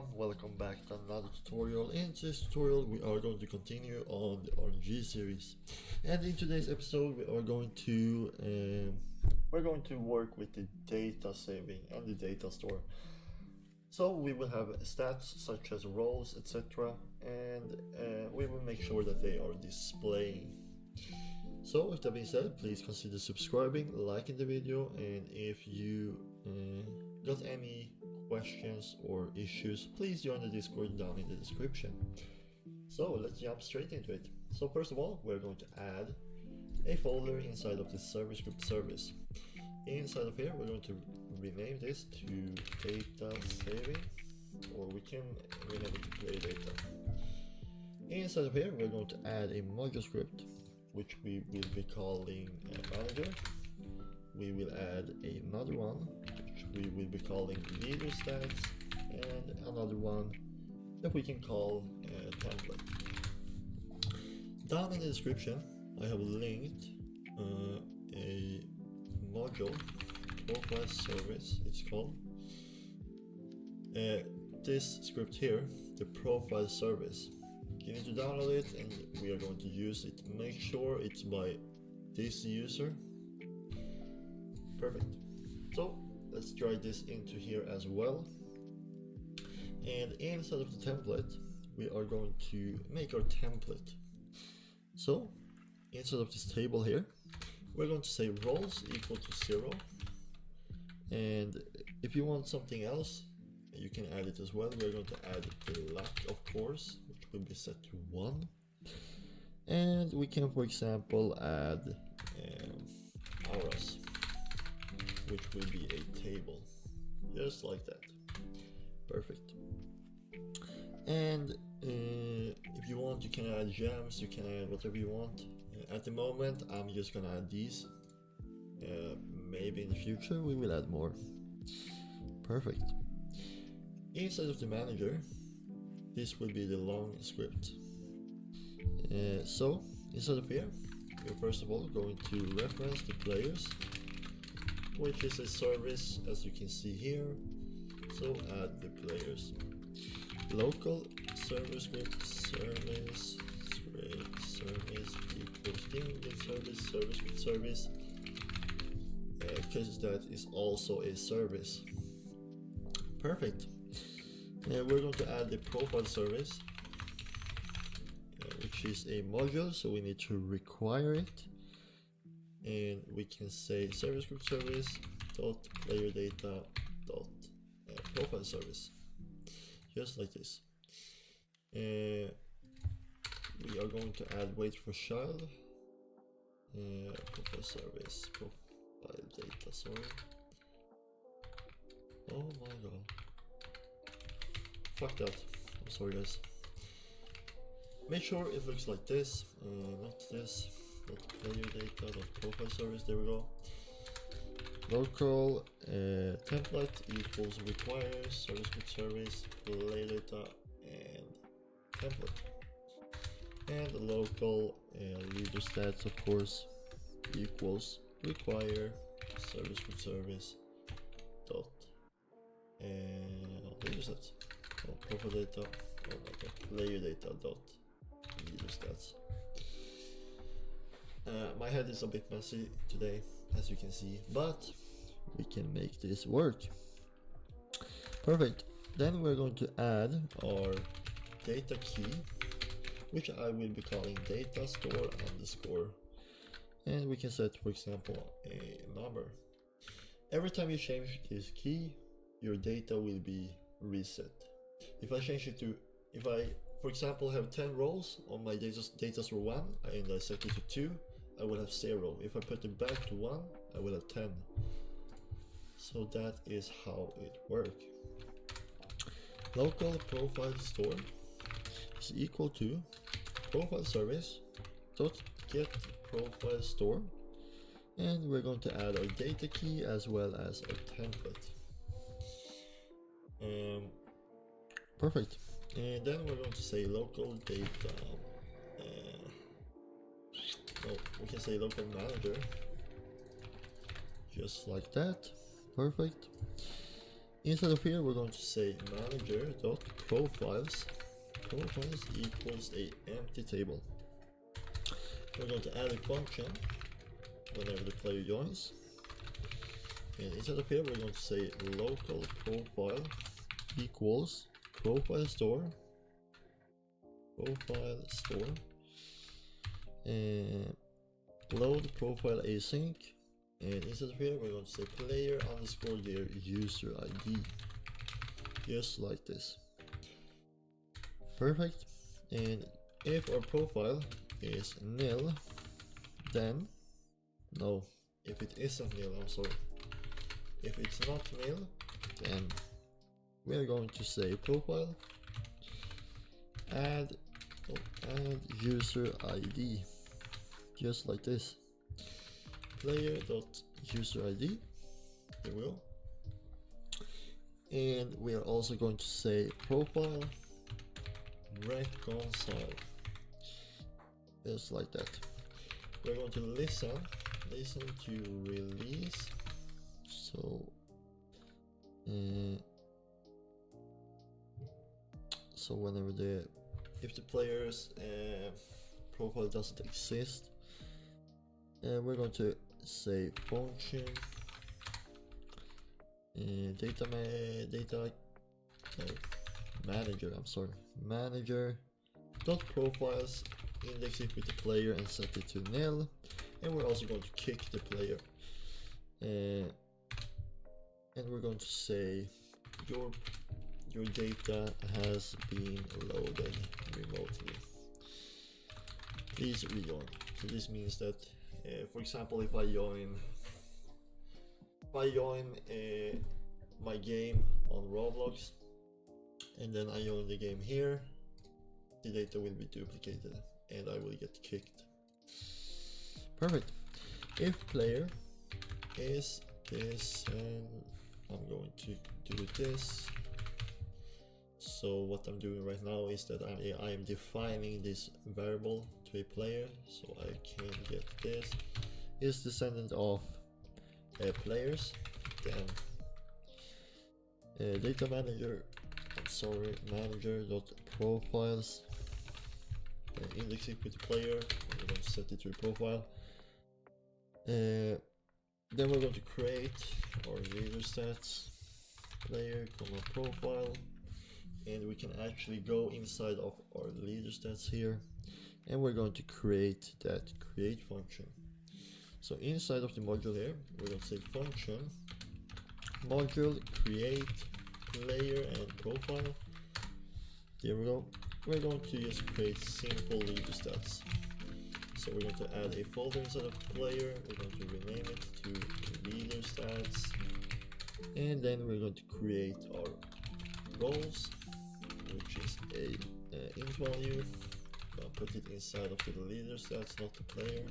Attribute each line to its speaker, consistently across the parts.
Speaker 1: everyone, welcome back to another tutorial. In this tutorial we are going to continue on the RNG series, and in today's episode we are going to work with the data saving and the data store. So we will have stats such as roles, etc., and we will make sure that they are displaying. So with that being said, please consider subscribing, liking the video, and if you got any questions or issues, please join the Discord down in the description. So let's jump straight into it. So first of all, we're going to add a folder inside of the service-script service. Inside of here, we're going to rename this to data saving, or we can rename it to play data. Inside of here, we're going to add a module script, which we will be calling manager. We will add another one, which we will be calling Leaderstats, and another one that we can call template. Down in the description, I have linked a module, profile service, it's called. This script here, the profile service, you need to download it and we are going to use it. Make sure it's by this user. Perfect. So let's drag this into here as well. And inside of the template, we are going to make our template. So inside of this table here, we're going to say roles equal to 0. And if you want something else, you can add it as well. We're going to add the luck, of course, which will be set to 1. And we can, for example, add auras, which will be a table, just like that. Perfect. And if you want, you can add gems, you can add whatever you want. At the moment, I'm just gonna add these. Maybe in the future we will add more. Perfect. Inside of the manager, this will be the long script. So inside of here, we're first of all going to reference the players, which is a service, as you can see here. So add the players. Local server script service equals service, because that is also a service. Perfect. We're going to add the profile service, which is a module, so we need to require it. And we can say service group service dot player data dot profile service, just like this. We are going to add wait for child, profile service, profile data, sorry. Oh my god. Fuck that. I'm sorry guys. Make sure it looks like this, not this. Player data dot profile service, there we go. Local template equals requires service group service player data and template. And local Leaderstats, of course, equals require service group service dot Leaderstats. Profile data, player data dot Leaderstats. My head is a bit messy today, as you can see, but we can make this work. Perfect. Then we're going to add our data key, which I will be calling data store underscore, and we can set, for example, a number. Every time you change this key, your data will be reset. If I change it to, if I, for example, have 10 rows on my data store 1 and I set it to 2, I will have 0. If I put it back to 1, I will have 10. So that is how it works. Local profile store is equal to profile service dot get profile store, and we're going to add our data key as well as our template. Perfect. And then we're going to say local data, we can say local manager, just like that. Perfect. Inside of here, we're going to say manager.profiles. Profiles equals a empty table. We're going to add a function whenever the player joins. And inside of here, we're going to say local profile equals profile store. And load profile async. And inside of here, we're going to say player underscore their user ID. Just like this. Perfect. And if our profile is nil, then no, if it isn't nil, I'm sorry. If it's not nil, then we're going to say profile add user ID, just like this. Player.user ID, there we go. And we are also going to say profile reconcile, just like that. We're going to listen to release. So whenever if the player's profile doesn't exist, we're going to say function data manager. I'm sorry, manager.profiles, index it with the player and set it to nil, and we're also going to kick the player. And we're going to say your data has been loaded remotely. Please rejoin. So this means that, for example, if I join my game on Roblox, and then I join the game here, the data will be duplicated, and I will get kicked. Perfect. If player is this, and I'm going to do this. So what I'm doing right now is that I am defining this variable to a player, so I can get this is descendant of players, then data manager, manager.profiles, index it with the player, we're going to set it to a profile. Then we're going to create our Leaderstats player, profile, and we can actually go inside of our Leaderstats here, and we're going to create that create function. So inside of the module here, we're going to say function module create player and profile. There we go. We're going to just create simple Leaderstats. So we're going to add a folder inside of player, we're going to rename it to Leaderstats, and then we're going to create our roles, which is a int value. I'll put it inside of the Leaderstats, not the player.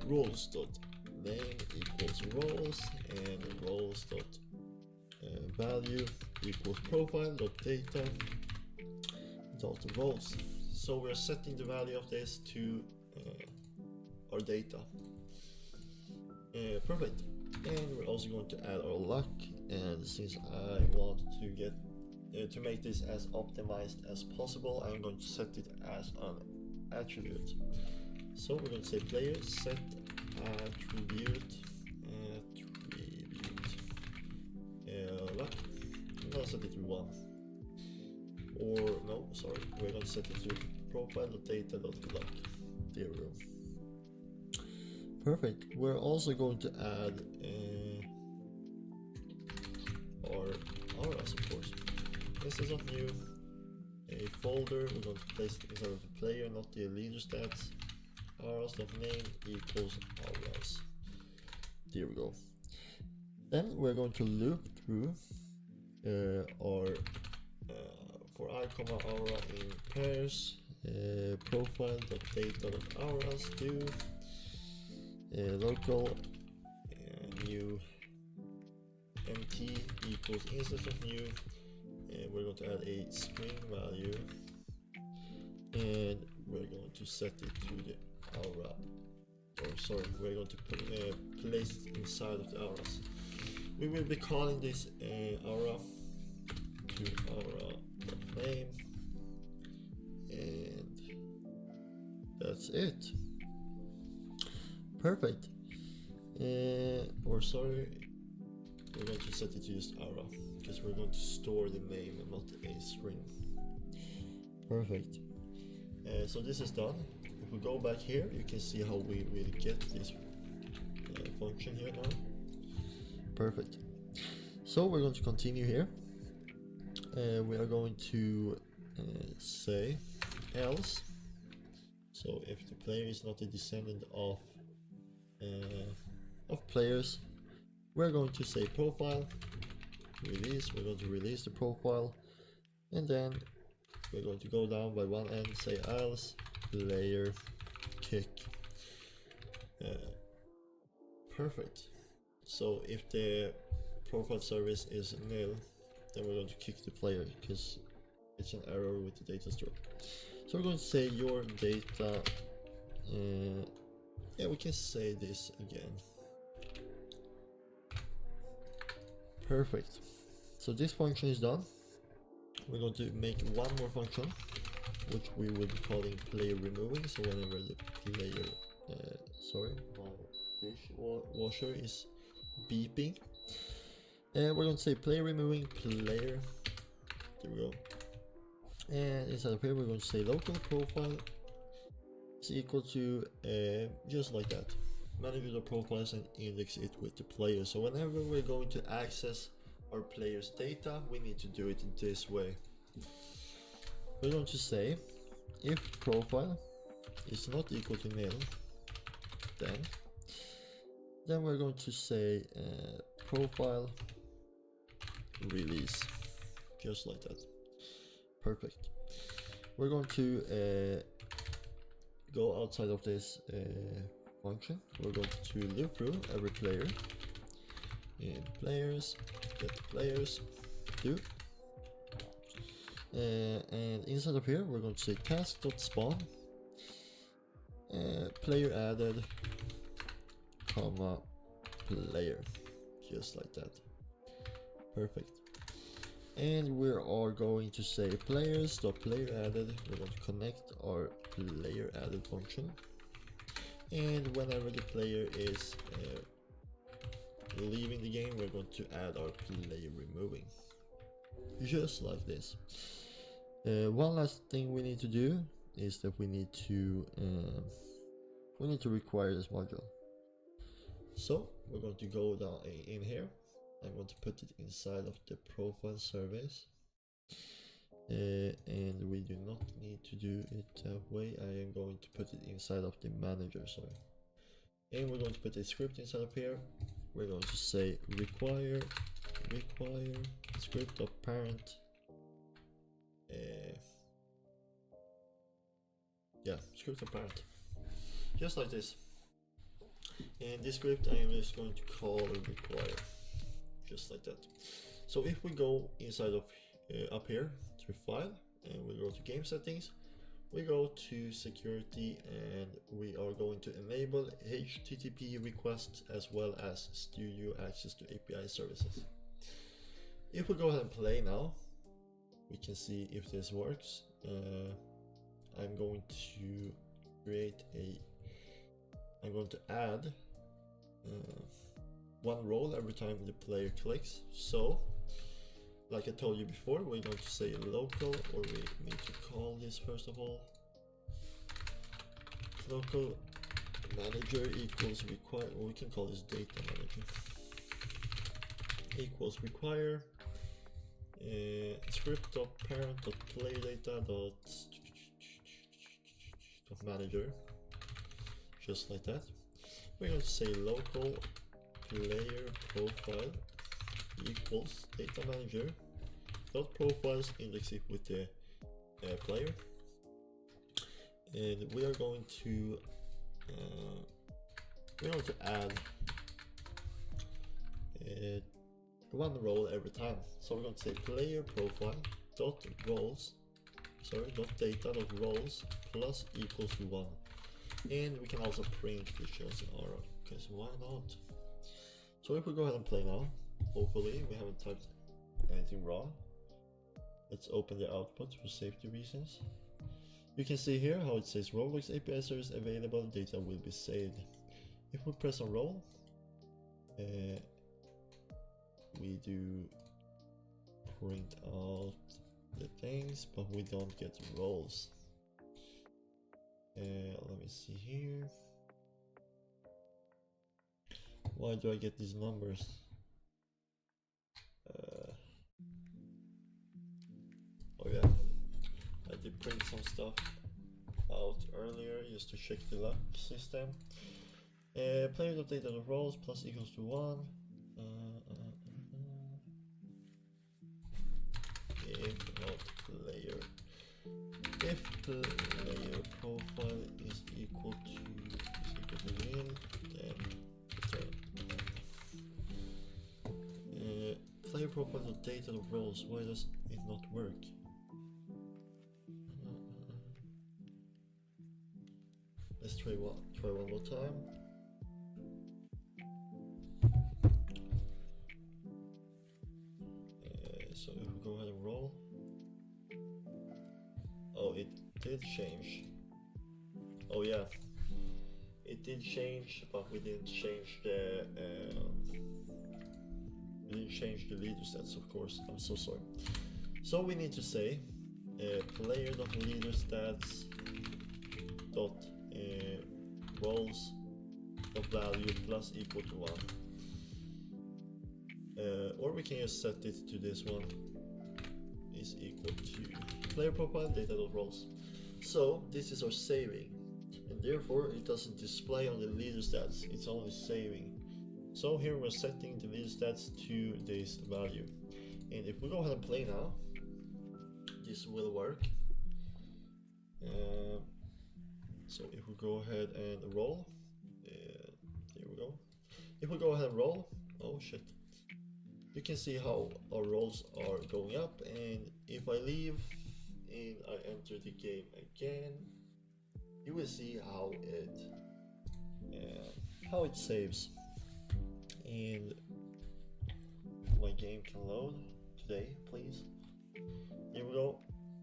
Speaker 1: Roles.name equals roles, and roles.value equals profile.data.roles. So we're setting the value of this to our data. Perfect. And we're also going to add our luck, and since I want to get to make this as optimized as possible, I'm going to set it as an attribute. So we're going to say player set attribute luck. I'm going to set it to 1. Or no, sorry, we're going to set it to profile.data.luck. There we go. Perfect. We're also going to add our auras, of course. This is not new. A folder, we're going to place it inside of the player, not the Leaderstats. Auras.name equals auras. There we go. Then we're going to loop through our for I, aura in pairs, profile.data.auras to local new mt equals instance of new, and we're going to add a string value, and we're going to set it to the aura, or sorry, we're going to place it inside of the auras. We will be calling this aura to aura.name, and that's it. Perfect. Or sorry, we're going to set it to just aura because we're going to store the name and not a string. Perfect. So this is done. If we go back here, you can see how we will get this function here now. Perfect. So we're going to continue here. We are going to say else. So if the player is not a descendant of players, we're going to say profile, release. We're going to release the profile, and then we're going to go down by one end, say else player kick. Perfect. So if the profile service is nil, then we're going to kick the player because it's an error with the data store. So we're going to say your data. Yeah, we can say this again. Perfect. So this function is done. We're going to make one more function, which we will be calling player removing. So whenever the player, sorry, my dishwasher is beeping, we're going to say player removing player. There we go. And inside of here, we're going to say local profile is equal to just like that. Manage the profiles and index it with the player. So whenever we're going to access our player's data, we need to do it in this way. We're going to say if profile is not equal to nil, then we're going to say profile release, just like that. Perfect. We're going to go outside of this function. We're going to loop through every player. In players, get players, do. And inside of here, we're going to say task.spawn, player added, comma, player, just like that. Perfect. And we are going to say players.player added. We're going to connect our player added function. And whenever the player is leaving the game, we're going to add our player removing, just like this. One last thing we need to do is that we need to require this module. So we're going to go down in here. I'm going to put it inside of the profile service, and we do not need to do it that way. I am going to put it inside of the manager, sorry. And we're going to put a script inside of here. We're going to say require script of parent. Script of parent, just like this. And this script I am just going to call require, just like that. So if we go inside of up here to file, and we go to game settings, we go to security, and we are going to enable HTTP requests as well as studio access to API services. If we go ahead and play now, we can see if this works. I'm going to add one role every time the player clicks. So like I told you before, we're going to say local, or we need to call this first of all, local manager equals require, or we can call this data manager, equals require script of parent dot play data dot manager, just like that. We're going to say local player profile equals data manager dot profiles, index it with the player, and we are going to add one role every time. So we're going to say player profile dot roles, dot data dot roles plus equals to 1, and we can also print the shows in aura, because why not? So if we go ahead and play now, Hopefully we haven't typed anything wrong. Let's open the output for safety reasons. You can see here how it says Roblox API service available, data will be saved. If we press on roll, we do print out the things, but we don't get roles. Let me see here. Why do I get these numbers? Oh yeah, I did print some stuff out earlier just to check the luck system. Player.data roles plus equals to 1. If not player. If player profile is equal to win, then return. Player profile of data of roles. Why does it not work? Let's try one more time. So if we go ahead and roll. Oh, it did change. Oh yeah, it did change, but we didn't change the Leaderstats, of course. I'm so sorry. So we need to say player.leaderstats dot roles of value plus equal to 1. Or we can just set it to this one is equal to player profile data.roles. So this is our saving, and therefore it doesn't display on the leader stats, it's only saving. So here we're setting the leader stats to this value, and if we go ahead and play now, this will work. So if we go ahead and roll, there we go. If we go ahead and roll, oh shit, you can see how our rolls are going up, and if I leave and I enter the game again, you will see how it saves. And my game can load today, please. Here we go,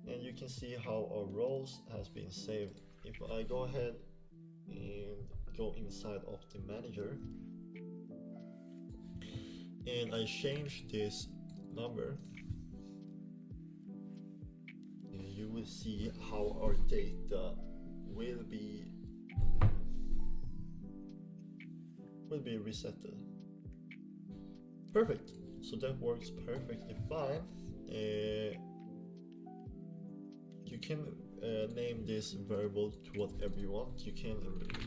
Speaker 1: and you can see how our roles has been saved. If I go ahead and go inside of the manager and I change this number, and you will see how our data will be resetted. Perfect. So that works perfectly fine. You can name this variable to whatever you want. You can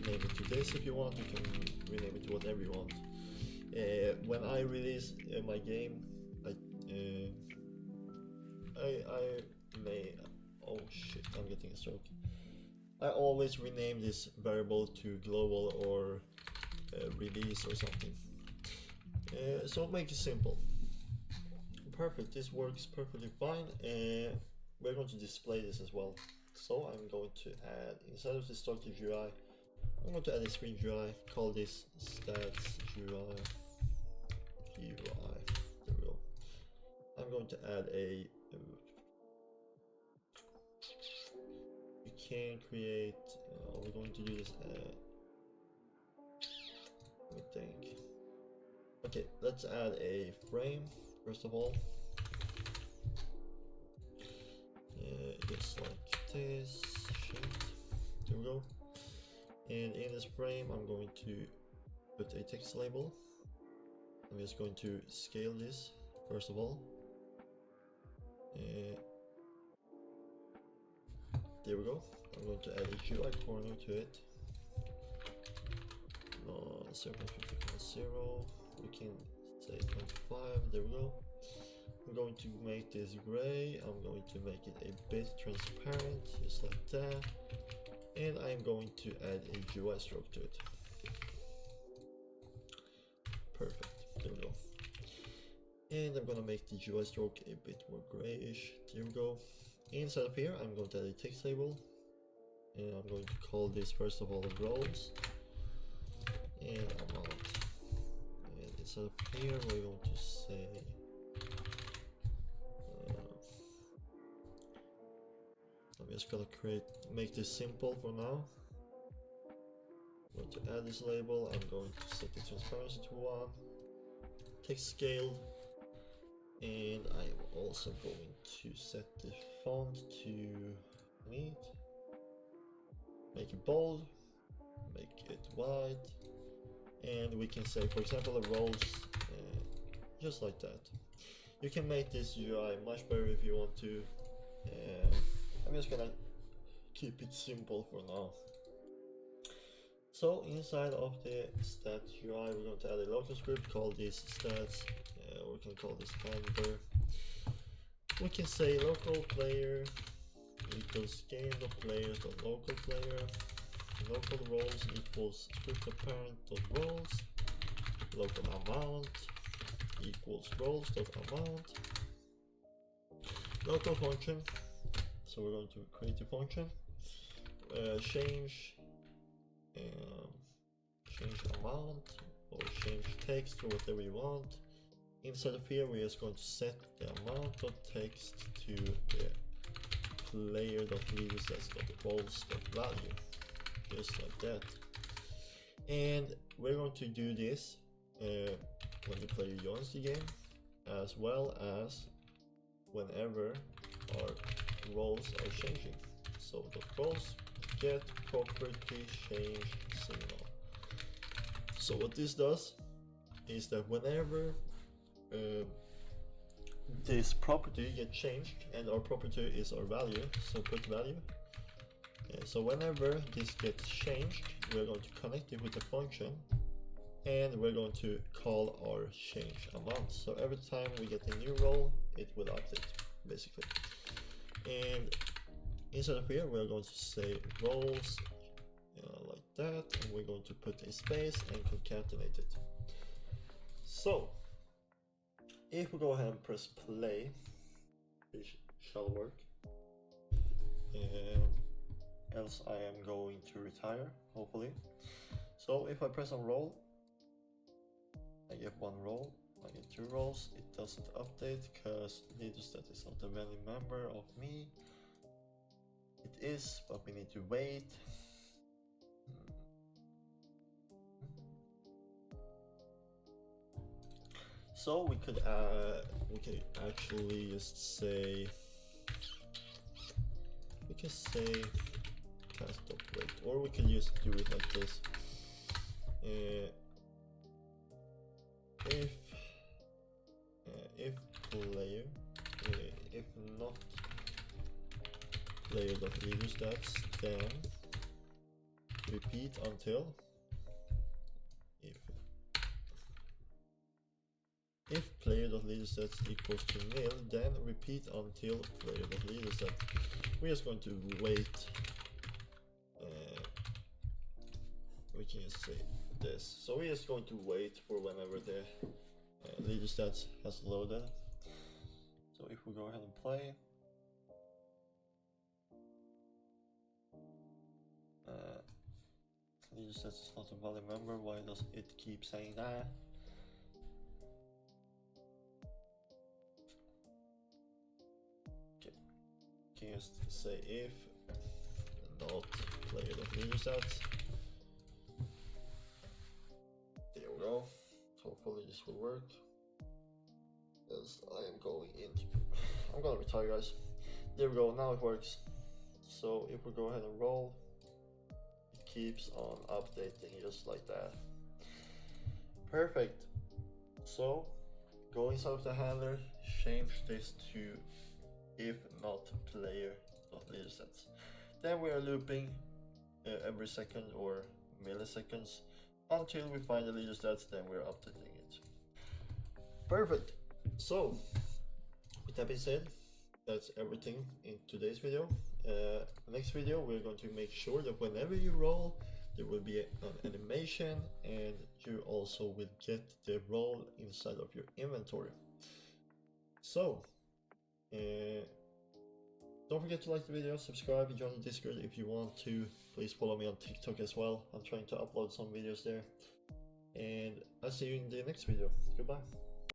Speaker 1: name it to this if you want. You can rename it to whatever you want. When I release my game, I may, oh shit, I'm getting a stroke. I always rename this variable to global or release or something. So make it simple. Perfect, this works perfectly fine. We're going to display this as well. So I'm going to add, inside of the starter UI, I'm going to add a screen UI, call this stats UI. There we go. I'm going to add a, you can create, we're going to do this, let me think. Okay, let's add a frame, first of all. Just like this, shit. There we go. And in this frame, I'm going to put a text label. I'm just going to scale this, first of all. There we go. I'm going to add a UI corner to it. 0.50.0. We can say 25. There we go. I'm going to make this gray. I'm going to make it a bit transparent, just like that. And I'm going to add a UI stroke to it. Perfect. There we go. And I'm gonna make the UI stroke a bit more grayish. There we go. Inside of here, I'm going to add a text label. And I'm going to call this first of all roles. And amount. And inside of here we're going to say I'm just gonna make this simple for now. I'm going to add this label. I'm going to set the transparency to 1, text scale, and I am also going to set the font to neat, make it bold, make it white, and we can say, for example, the roles just like that. You can make this UI much better if you want to. I'm just gonna keep it simple for now. So inside of the stat UI, we're going to add a local script called this stats. We can call this handler. We can say local player equals game.players.local player. Local roles equals script.parent.roles. Local amount equals roles.amount. Local function. So we're going to create a function. Change amount or change text or whatever you want. Inside of here we're just going to set the amount of text to the player.leaderstats.roles.value, just like that. And we're going to do this when the player joins the game, as well as whenever our roles are changing. So the roles get property change signal. So what this does is that whenever this property gets changed, and our property is our value, so put value. So whenever this gets changed, we're going to connect it with the function, and we're going to call our change amount. So every time we get a new role, it will update, basically. And inside of here, we're going to say roles like that, and we're going to put a space and concatenate it. So if we go ahead and press play, it shall work. Else I am going to retire, hopefully. So if I press on roll, I get 1 role, I get 2 roles. It doesn't update because Leaderstats is not a valid member of me. It is, but we need to wait. So we could actually just say, we can say cast.wait, or we can just do it like this. If player, if not player.leaderstats, then repeat until if player.leaderstats equals to nil, then repeat until player.leaderstats. We're just going to wait. We can just say this. So we're just going to wait for whenever the Leaderstats has loaded. So if we go ahead and play, Leaderstats is not a valid member. Why does it keep saying that? Can just say if not player.leaderstats. There we go. Hopefully this will work. As I am going into, I'm gonna retire, guys. There we go. Now it works. So if we go ahead and roll, it keeps on updating just like that. Perfect. So go inside of the handler, change this to if not player.leaderstats. Then we are looping every second or milliseconds until we find the Leaderstats, then we're updating it. Perfect. So with that being said, that's everything in today's video. Next video we're going to make sure that whenever you roll there will be an animation, and you also will get the role inside of your inventory. So don't forget to like the video, subscribe, join the Discord if you want to. Please follow me on TikTok as well. I'm trying to upload some videos there. and I'll see you in the next video. Goodbye.